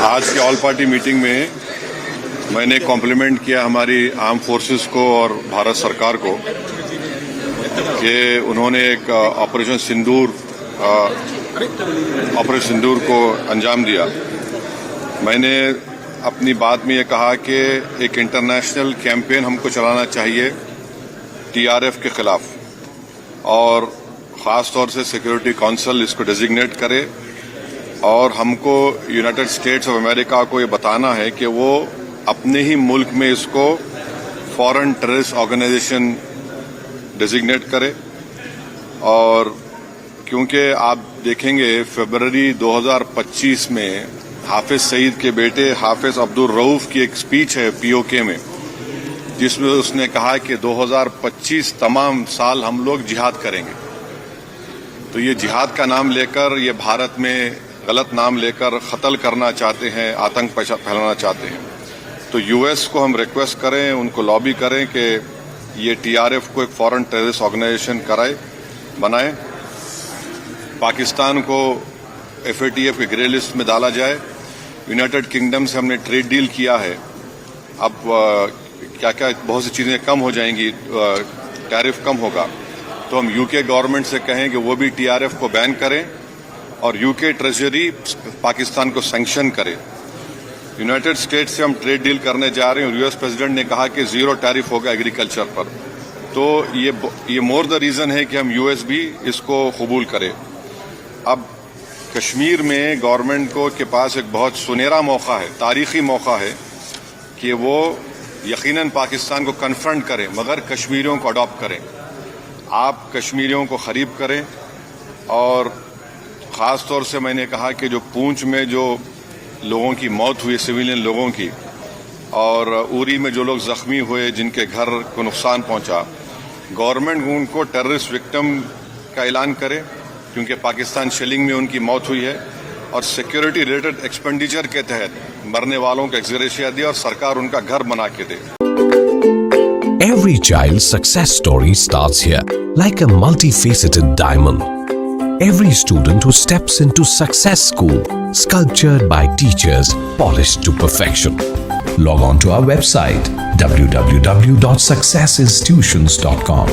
آج کی آل party meeting میں میں نے کمپلیمنٹ کیا ہماری آرم فورسز کو اور بھارت سرکار کو کہ انہوں نے ایک آپریشن سندور کو انجام دیا. میں نے اپنی بات میں یہ کہا کہ ایک انٹرنیشنل کیمپین ہم کو چلانا چاہیے ٹی آر ایف کے خلاف، اور خاص طور سے سیکورٹی کونسل اس کو ڈیزگنیٹ کرے، اور ہم کو یونائٹڈ اسٹیٹس آف امریکہ کو یہ بتانا ہے کہ وہ اپنے ہی ملک میں اس کو فارن ٹیررسٹ آرگنائزیشن ڈیزگنیٹ کرے. اور کیونکہ آپ دیکھیں گے فروری 2025 میں حافظ سعید کے بیٹے حافظ عبدالرؤف کی ایک اسپیچ ہے پی او کے میں، جس میں اس نے کہا کہ 2025 تمام سال ہم لوگ جہاد کریں گے. تو یہ جہاد کا نام لے کر، یہ بھارت میں غلط نام لے کر قتل کرنا چاہتے ہیں، آتنک پھیلانا چاہتے ہیں. تو یو ایس کو ہم ریکویسٹ کریں، ان کو لابی کریں کہ یہ ٹی آر ایف کو ایک فارن ٹیررسٹ آرگنائزیشن بنائے، پاکستان کو ایف اے ٹی ایف کے گرے لسٹ میں ڈالا جائے. یونائٹڈ کنگڈم سے ہم نے ٹریڈ ڈیل کیا ہے، اب کیا بہت سی چیزیں کم ہو جائیں گی، ٹیرف کم ہوگا. تو ہم یو کے گورنمنٹ سے کہیں کہ وہ بھی ٹی آر ایف کو بین کریں، اور یو کے ٹریجری پاکستان کو سینکشن کرے. یونائٹڈ اسٹیٹس سے ہم ٹریڈ ڈیل کرنے جا رہے ہیں، اور یو ایس پریزیڈنٹ نے کہا کہ 0 ٹیرف ہوگا ایگریکلچر پر. تو یہ مور دا ریزن ہے کہ ہم یو ایس بھی اس کو قبول کرے. اب کشمیر میں گورنمنٹ کے پاس ایک بہت سنہرا موقع ہے، تاریخی موقع ہے کہ وہ یقیناً پاکستان کو کنفرنٹ کریں، مگر کشمیریوں کو اڈاپٹ کریں. آپ کشمیریوں کو قریب کریں. اور خاص طور سے میں نے کہا کہ جو پونچھ میں جو لوگوں کی موت ہوئی، سویلین لوگوں کی، اور اوری میں جو لوگ زخمی ہوئے، جن کے گھر کو نقصان پہنچا، گورنمنٹ ان کو ٹیررسٹ وکٹم کا اعلان کرے، کیونکہ پاکستان شیلنگ میں ان کی موت ہوئی ہے، اور سیکورٹی ریلیٹڈ ایکسپینڈیچر کے تحت مرنے والوں کو ایکسگریشیا دے، اور سرکار ان کا گھر بنا کے دے. Every child's success story starts here, like a multifaceted diamond. Every student who steps into Success School, sculptured by teachers, polished to perfection. Log on to our website www.successinstitutions.com.